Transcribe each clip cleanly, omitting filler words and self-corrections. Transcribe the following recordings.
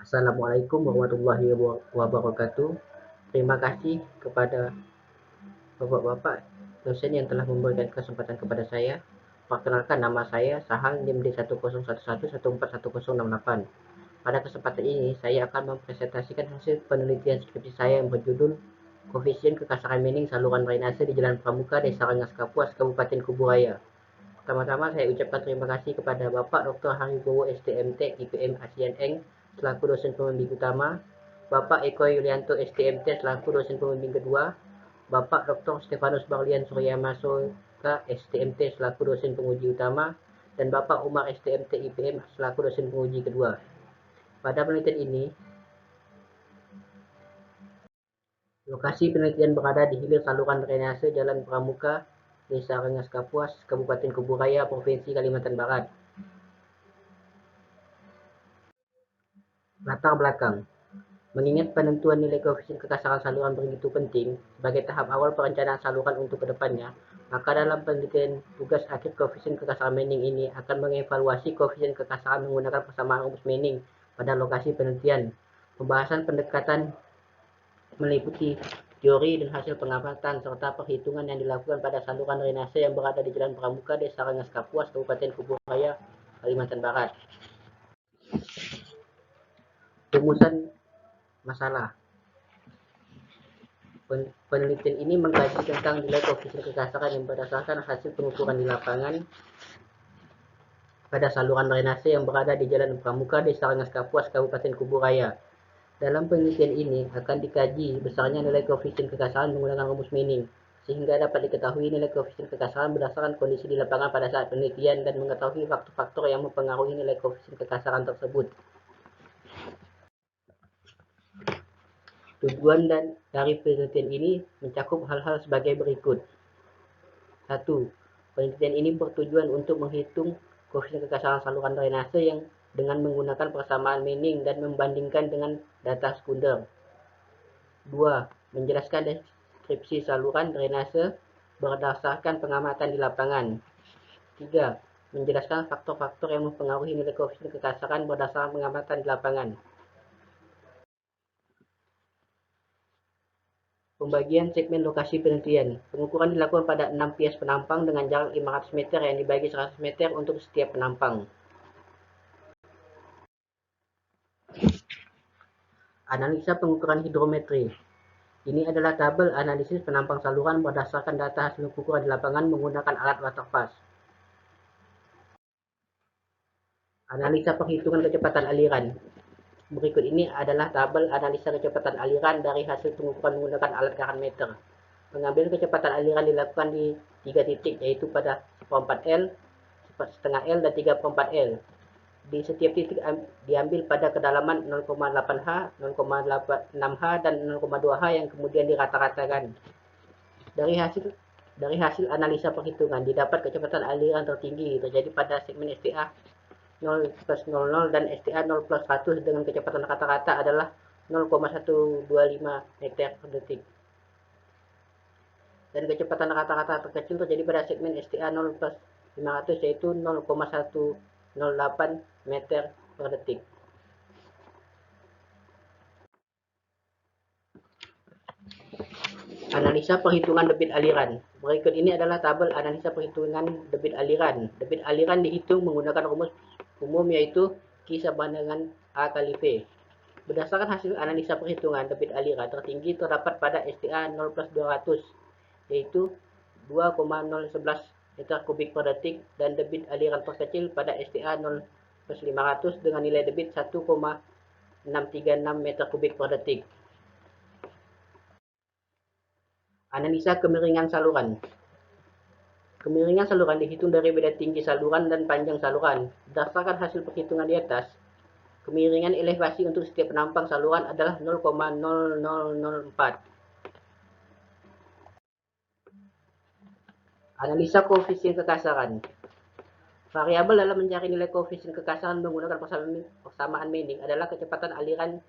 Assalamualaikum warahmatullahi wabarakatuh. Terima kasih kepada Bapak-Bapak dosen yang telah memberikan kesempatan kepada saya. Perkenalkan, nama saya Sahal NIM D10111411068. Pada kesempatan ini, saya akan mempresentasikan hasil penelitian skripsi saya yang berjudul Koefisien Kekasaran Mining Saluran Drainase di Jalan Pramuka, Desa Rengas Kapuas, Kabupaten Kuburaya. Pertama-tama saya ucapkan terima kasih kepada Bapak Dr. Haribowo STMT IPM ASEAN Eng selaku dosen pembimbing utama, Bapak Eko Yulianto STMT selaku dosen pembimbing kedua, Bapak Dr. Stefanus Barlian Suryamasoka STMT selaku dosen penguji utama, dan Bapak Umar STMT IPM selaku dosen penguji kedua. Pada penelitian ini, lokasi penelitian berada di hilir saluran drainase Jalan Pramuka, Desa Rengas Kapuas, Kabupaten Kuburaya, Provinsi Kalimantan Barat. Latar belakang. Mengingat penentuan nilai koefisien kekasaran saluran begitu penting sebagai tahap awal perencanaan saluran untuk kedepannya, maka dalam penelitian tugas akhir koefisien kekasaran Manning ini akan mengevaluasi koefisien kekasaran menggunakan persamaan rumus Manning pada lokasi penelitian. Pembahasan pendekatan meliputi teori dan hasil pengamatan serta perhitungan yang dilakukan pada saluran drainase yang berada di Jalan Pramuka, Desa Rengas Kapuas, Kabupaten Kuburaya, Kalimantan Barat. Rumusan masalah. Penelitian ini mengkaji tentang nilai koefisien kekasaran yang berdasarkan hasil pengukuran di lapangan pada saluran drainase yang berada di Jalan Pramuka, Desa Rengas Kapuas, Kabupaten Kuburaya. Dalam penelitian ini akan dikaji besarnya nilai koefisien kekasaran menggunakan rumus Manning, sehingga dapat diketahui nilai koefisien kekasaran berdasarkan kondisi di lapangan pada saat penelitian dan mengetahui faktor-faktor yang mempengaruhi nilai koefisien kekasaran tersebut. Tujuan dari penelitian ini mencakup hal-hal sebagai berikut. 1. Penelitian ini bertujuan untuk menghitung koefisien kekasaran saluran drainase yang dengan menggunakan persamaan Manning dan membandingkan dengan data sekunder. 2. Menjelaskan deskripsi saluran drainase berdasarkan pengamatan di lapangan. 3. Menjelaskan faktor-faktor yang mempengaruhi nilai koefisien kekasaran berdasarkan pengamatan di lapangan. Pembagian segmen lokasi penelitian. Pengukuran dilakukan pada 6 pias penampang dengan jarak 500 meter yang dibagi 100 meter untuk setiap penampang. Analisa pengukuran hidrometri. Ini adalah tabel analisis penampang saluran berdasarkan data hasil pengukuran di lapangan menggunakan alat waterpass. Analisa perhitungan kecepatan aliran. Berikut ini adalah tabel analisa kecepatan aliran dari hasil pengukuran menggunakan alat current meter. Pengambilan kecepatan aliran dilakukan di 3 titik, yaitu pada 1/4 L, setengah L, dan 3/4 L. Di setiap titik diambil pada kedalaman 0,8 H, 0,6 H, dan 0,2 H yang kemudian dirata-ratakan. Dari hasil analisa perhitungan didapat kecepatan aliran tertinggi terjadi pada segmen STA 0+00 dan STA 0+100 dengan kecepatan rata-rata adalah 0,125 meter per detik. Dan kecepatan rata-rata terkecil terjadi pada segmen STA 0+500 yaitu 0,108 meter per detik. Analisa perhitungan debit aliran. Berikut ini adalah tabel analisa perhitungan debit aliran. Debit aliran dihitung menggunakan rumus umum yaitu Q sama dengan A kali V. Berdasarkan hasil analisa perhitungan debit aliran tertinggi terdapat pada STA 0+200 yaitu 2,011 meter kubik per detik dan debit aliran terkecil pada STA 0+500 dengan nilai debit 1,636 meter kubik per detik. Analisa kemiringan saluran. Kemiringan saluran dihitung dari beda tinggi saluran dan panjang saluran. Berdasarkan hasil perhitungan di atas, kemiringan elevasi untuk setiap penampang saluran adalah 0,0004. Analisa koefisien kekasaran. Variabel dalam mencari nilai koefisien kekasaran menggunakan persamaan Manning adalah kecepatan aliran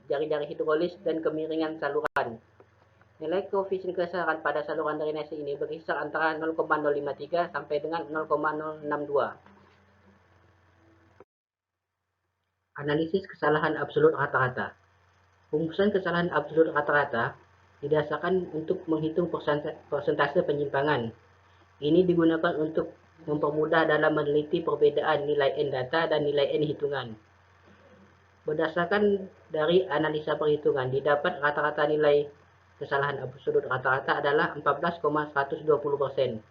jari-jari hidrolis dan kemiringan saluran. Nilai koefisien kekasaran pada saluran drainase ini berkisar antara 0,053 sampai dengan 0,062. Analisis kesalahan absolut rata-rata. Rumusan kesalahan absolut rata-rata didasarkan untuk menghitung persentase penyimpangan. Ini digunakan untuk mempermudah dalam meneliti perbedaan nilai N data dan nilai N hitungan. Berdasarkan dari analisa perhitungan, didapat rata-rata nilai kesalahan absolut rata-rata adalah 14,120%.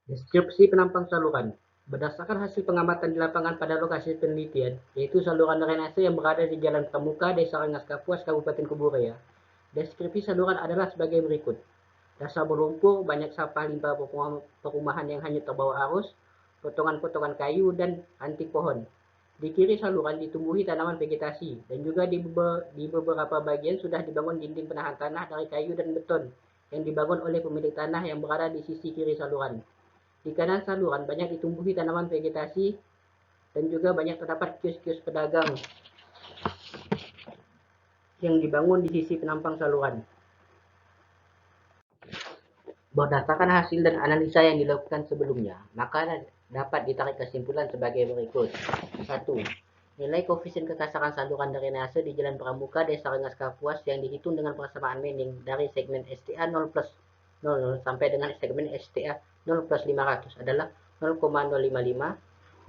Deskripsi penampang saluran. Berdasarkan hasil pengamatan di lapangan pada lokasi penelitian, yaitu saluran drainase yang berada di Jalan Pramuka, Desa Rengas Kapuas, Kabupaten Kuburaya. Deskripsi saluran adalah sebagai berikut. Dasar berlumpur, banyak sampah limbah perumahan yang hanyut terbawa arus, potongan-potongan kayu, dan ranting pohon. Di kiri saluran ditumbuhi tanaman vegetasi, dan juga di beberapa bagian sudah dibangun dinding penahan tanah dari kayu dan beton yang dibangun oleh pemilik tanah yang berada di sisi kiri saluran. Di kanan saluran banyak ditumbuhi tanaman vegetasi dan juga banyak terdapat kios-kios pedagang yang dibangun di sisi penampang saluran. Berdasarkan hasil dan analisa yang dilakukan sebelumnya, maka dapat ditarik kesimpulan sebagai berikut. 1. Nilai koefisien kekasaran saluran drainase di Jalan Pramuka, Desa Rengas Kapuas yang dihitung dengan persamaan Manning dari segmen STA 0 plus 00 sampai dengan segmen STA 0 plus 500 adalah 0,055, 0,053,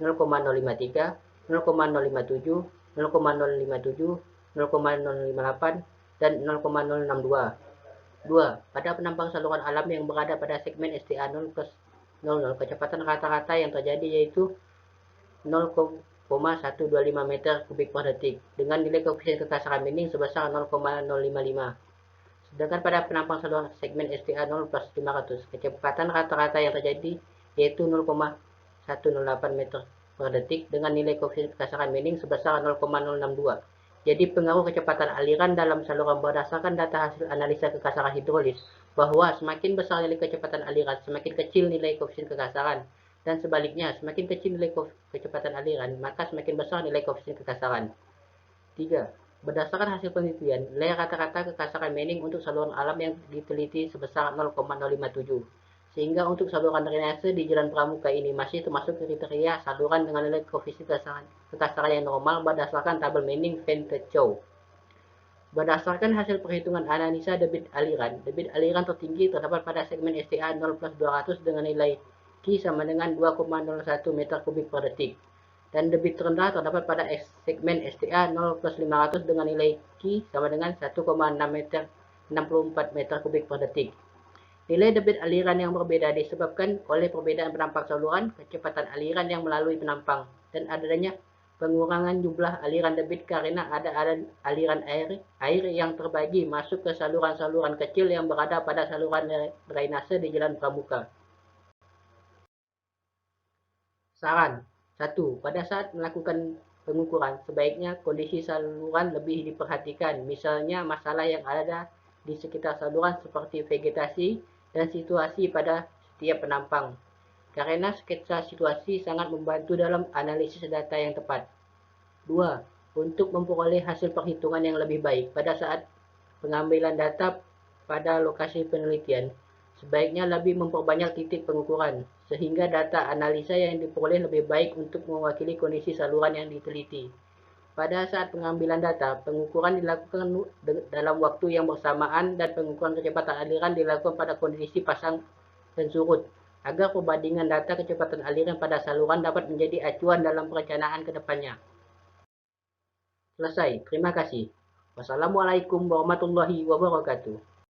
0,057, 0,057, 0,058, dan 0,062. 2. Pada penampang saluran alam yang berada pada segmen STA 0 plus 00, kecepatan rata-rata yang terjadi yaitu 0,125 meter kubik per detik dengan nilai koefisien kekasaran Manning sebesar 0,055. Sedangkan pada penampang saluran segmen STA 0 plus 500, kecepatan rata-rata yang terjadi yaitu 0,108 meter per detik dengan nilai koefisien kekasaran Manning sebesar 0,062. Jadi pengaruh kecepatan aliran dalam saluran berdasarkan data hasil analisa kekasaran hidrolis bahwa semakin besar nilai kecepatan aliran, semakin kecil nilai koefisien kekasaran. Dan sebaliknya, semakin kecil nilai kecepatan aliran, maka semakin besar nilai koefisien kekasaran. 3. Berdasarkan hasil penelitian, nilai rata-rata kekasaran Manning untuk saluran alam yang diteliti sebesar 0,057. Sehingga untuk saluran drainase di Jalan Pramuka ini masih termasuk kriteria saluran dengan nilai koefisien kekasaran yang normal berdasarkan tabel Manning Van Chow. Berdasarkan hasil perhitungan analisa debit aliran tertinggi terdapat pada segmen STA 0 plus 200 dengan nilai Q sama dengan 2,01 meter kubik per detik. Dan debit terendah terdapat pada segmen STA 0 plus 500 dengan nilai Q sama dengan 1,6 meter 64 meter kubik per detik. Nilai debit aliran yang berbeda disebabkan oleh perbedaan penampang saluran, kecepatan aliran yang melalui penampang, dan adanya pengurangan jumlah aliran debit karena ada aliran air yang terbagi masuk ke saluran-saluran kecil yang berada pada saluran drainase di Jalan Pramuka. Saran 1. Pada saat melakukan pengukuran, sebaiknya kondisi saluran lebih diperhatikan, misalnya masalah yang ada di sekitar saluran seperti vegetasi dan situasi pada setiap penampang. Karena sketsa situasi sangat membantu dalam analisis data yang tepat. 2. Untuk memperoleh hasil perhitungan yang lebih baik pada saat pengambilan data pada lokasi penelitian, sebaiknya lebih memperbanyak titik pengukuran, sehingga data analisa yang diperoleh lebih baik untuk mewakili kondisi saluran yang diteliti. Pada saat pengambilan data, pengukuran dilakukan dalam waktu yang bersamaan dan pengukuran kecepatan aliran dilakukan pada kondisi pasang dan surut, agar perbandingan data kecepatan aliran pada saluran dapat menjadi acuan dalam perencanaan ke depannya. Selesai. Terima kasih. Wassalamualaikum warahmatullahi wabarakatuh.